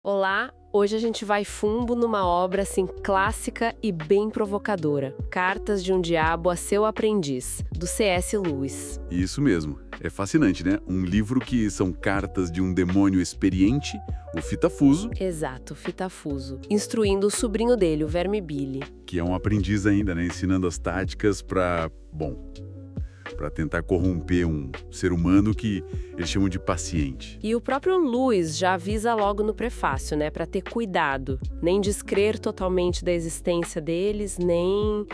Olá, hoje a gente vai fundo numa obra assim clássica e bem provocadora, Cartas de um Diabo a Seu Aprendiz, do C.S. Lewis. Isso mesmo. É fascinante, né? Um livro que são cartas de um demônio experiente, o Fitafuso, Exato, Fitafuso, instruindo o sobrinho dele, o Verme Billy. que é um aprendiz ainda, né? Ensinando as táticas para tentar corromper um ser humano que eles chamam de paciente. E o próprio Lewis já avisa logo no prefácio, né, para ter cuidado, nem descrer totalmente da existência deles, nem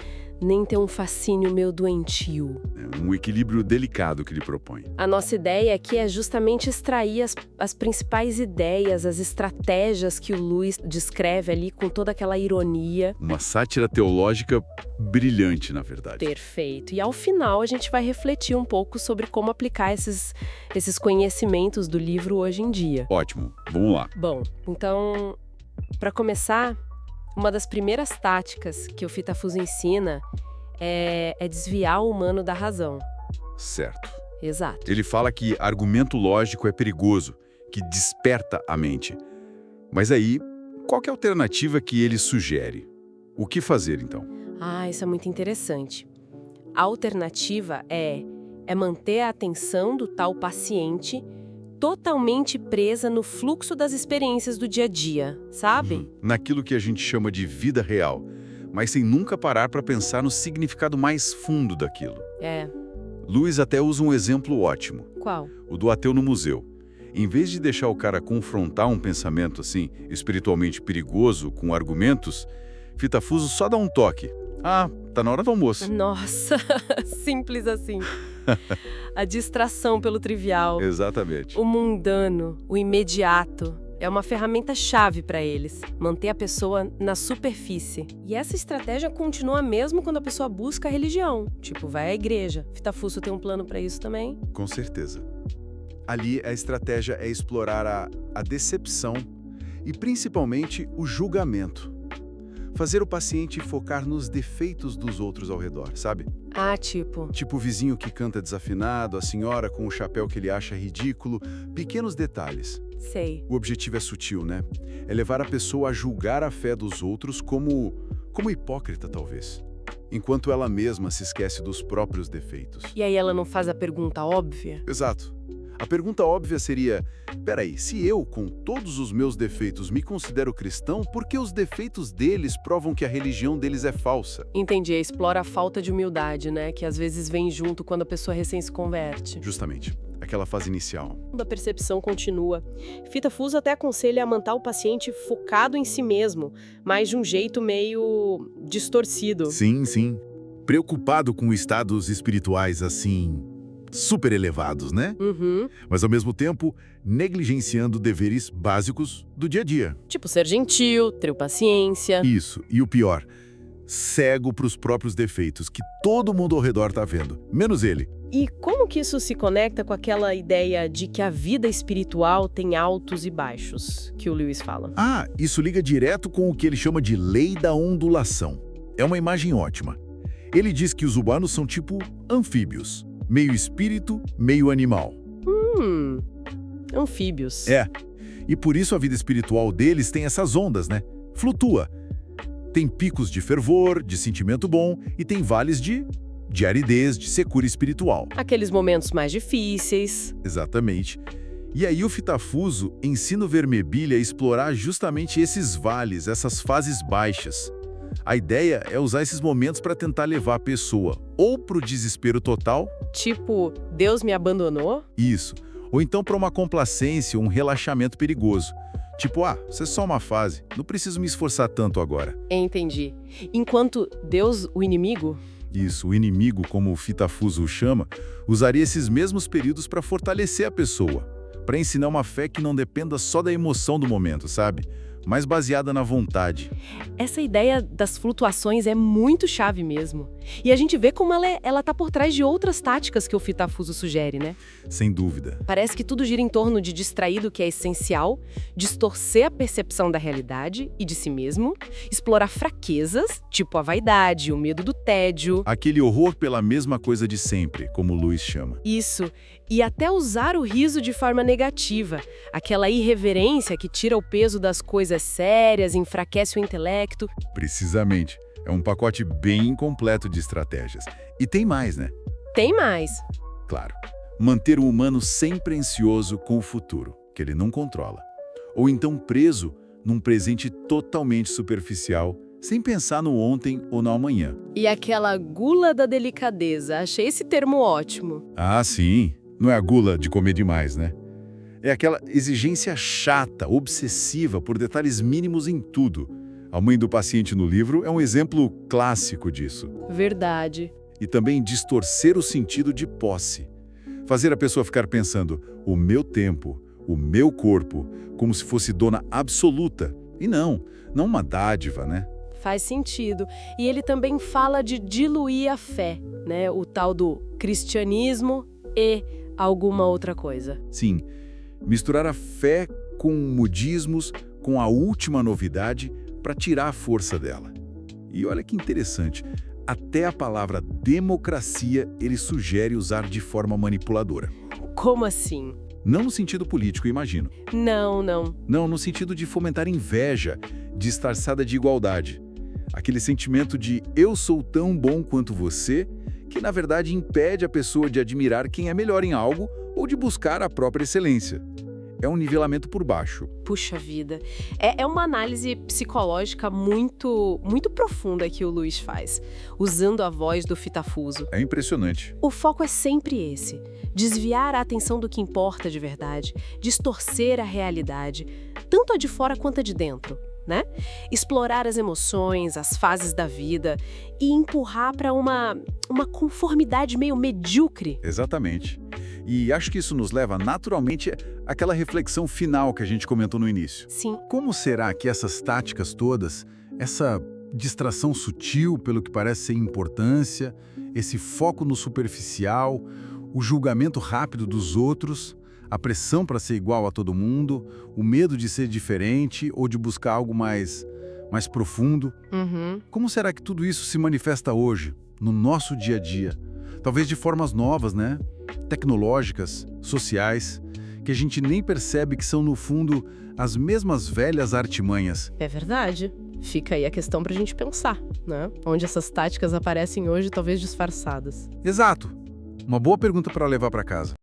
ter um fascínio meio doentio. É um equilíbrio delicado que ele propõe. A nossa ideia aqui é justamente extrair as principais ideias, as estratégias que o Lewis descreve ali com toda aquela ironia. Uma sátira teológica brilhante, na verdade. Perfeito. E ao final a gente vai refletir um pouco sobre como aplicar esses conhecimentos do livro hoje em dia. Ótimo. Vamos lá. Bom, então, para começar, uma das primeiras táticas que o Fitafuso ensina é desviar o humano da razão. Certo. Exato. Ele fala que argumento lógico é perigoso, que desperta a mente. Mas aí, qual que é a alternativa que ele sugere? O que fazer, então? Isso é muito interessante. A alternativa é manter a atenção do tal paciente totalmente presa no fluxo das experiências do dia a dia, sabe? Naquilo que a gente chama de vida real, mas sem nunca parar para pensar no significado mais fundo daquilo. É. Lewis até usa um exemplo ótimo, Qual? o do ateu no museu. Em vez de deixar o cara confrontar um pensamento assim, espiritualmente perigoso, com argumentos, Fitafuso só dá um toque. Tá na hora do almoço. Nossa, simples assim. A distração pelo trivial, Exatamente. o mundano, o imediato, é uma ferramenta-chave para eles, manter a pessoa na superfície. E essa estratégia continua mesmo quando a pessoa busca a religião, tipo, vai à igreja. Fitafuso tem um plano para isso também? Com certeza. Ali a estratégia é explorar a decepção e principalmente o julgamento. Fazer o paciente focar nos defeitos dos outros ao redor, sabe? Tipo... Tipo o vizinho que canta desafinado, a senhora com o chapéu que ele acha ridículo, pequenos detalhes. Sei. O objetivo é sutil, né? É levar a pessoa a julgar a fé dos outros como hipócrita, talvez. Enquanto ela mesma se esquece dos próprios defeitos. E aí ela não faz a pergunta óbvia? Exato. A pergunta óbvia seria, peraí, se eu, com todos os meus defeitos, me considero cristão, por que os defeitos deles provam que a religião deles é falsa? Entendi, explora a falta de humildade, né? Que às vezes vem junto quando a pessoa recém se converte. Justamente, aquela fase inicial. A percepção continua. Fitafuso até aconselha a manter o paciente focado em si mesmo, mas de um jeito meio distorcido. Sim, sim. Preocupado com estados espirituais assim, super elevados, né? Mas ao mesmo tempo, negligenciando deveres básicos do dia a dia. Tipo ser gentil, ter paciência. Isso. E o pior, cego para os próprios defeitos que todo mundo ao redor tá vendo, menos ele. E como que isso se conecta com aquela ideia de que a vida espiritual tem altos e baixos, que o Lewis fala? Isso liga direto com o que ele chama de lei da ondulação. É uma imagem ótima. Ele diz que os humanos são tipo anfíbios. Meio espírito, meio animal. Anfíbios. E por isso a vida espiritual deles tem essas ondas, né? Flutua. Tem picos de fervor, de sentimento bom, e tem vales de aridez, de secura espiritual. Aqueles momentos mais difíceis. Exatamente. E aí o Fitafuso ensina o Verme Billy a explorar justamente esses vales, essas fases baixas. A ideia é usar esses momentos para tentar levar a pessoa ou para o desespero total. Tipo, Deus me abandonou? Isso. Ou então para uma complacência, um relaxamento perigoso. Tipo, isso é só uma fase, não preciso me esforçar tanto agora. Entendi. Enquanto Deus, o inimigo? Isso, o inimigo, como o Fitafuso o chama, usaria esses mesmos períodos para fortalecer a pessoa, para ensinar uma fé que não dependa só da emoção do momento, sabe? Mas baseada na vontade. Essa ideia das flutuações é muito chave mesmo. E a gente vê como ela tá por trás de outras táticas que o Fitafuso sugere, né? Sem dúvida. Parece que tudo gira em torno de distrair do que é essencial, distorcer a percepção da realidade e de si mesmo, explorar fraquezas, tipo a vaidade, o medo do tédio. Aquele horror pela mesma coisa de sempre, como o Lewis chama. Isso. E até usar o riso de forma negativa, aquela irreverência que tira o peso das coisas sérias, enfraquece o intelecto. Precisamente. É um pacote bem completo de estratégias. E tem mais, né? Tem mais. Claro. Manter o humano sempre ansioso com o futuro, que ele não controla. Ou então preso num presente totalmente superficial, sem pensar no ontem ou no amanhã. E aquela gula da delicadeza, achei esse termo ótimo. Ah, sim. Não é a gula de comer demais, né? É aquela exigência chata, obsessiva por detalhes mínimos em tudo. A mãe do paciente no livro é um exemplo clássico disso. Verdade. E também distorcer o sentido de posse. Fazer a pessoa ficar pensando, o meu tempo, o meu corpo, como se fosse dona absoluta. E não uma dádiva, né? Faz sentido. E ele também fala de diluir a fé, né? O tal do cristianismo e alguma outra coisa. Sim, misturar a fé com modismos, com a última novidade, para tirar a força dela. E olha que interessante, até a palavra democracia ele sugere usar de forma manipuladora. Como assim? Não no sentido político, imagino. Não. Não, no sentido de fomentar inveja, disfarçada de igualdade. Aquele sentimento de eu sou tão bom quanto você, que na verdade impede a pessoa de admirar quem é melhor em algo ou de buscar a própria excelência. É um nivelamento por baixo. Puxa vida. É uma análise psicológica muito profunda que o Lewis faz, usando a voz do Fitafuso. É impressionante. O foco é sempre esse: desviar a atenção do que importa de verdade, distorcer a realidade, tanto a de fora quanto a de dentro, né? Explorar as emoções, as fases da vida e empurrar para uma conformidade meio medíocre. Exatamente. E acho que isso nos leva naturalmente àquela reflexão final que a gente comentou no início. Sim. Como será que essas táticas todas, essa distração sutil pelo que parece ser importância, esse foco no superficial, o julgamento rápido dos outros, a pressão para ser igual a todo mundo, o medo de ser diferente ou de buscar algo mais profundo. Como será que tudo isso se manifesta hoje, no nosso dia a dia? Talvez de formas novas, né? Tecnológicas, sociais, que a gente nem percebe que são, no fundo, as mesmas velhas artimanhas. É verdade. Fica aí a questão pra gente pensar, né? Onde essas táticas aparecem hoje, talvez disfarçadas. Exato. Uma boa pergunta para levar para casa.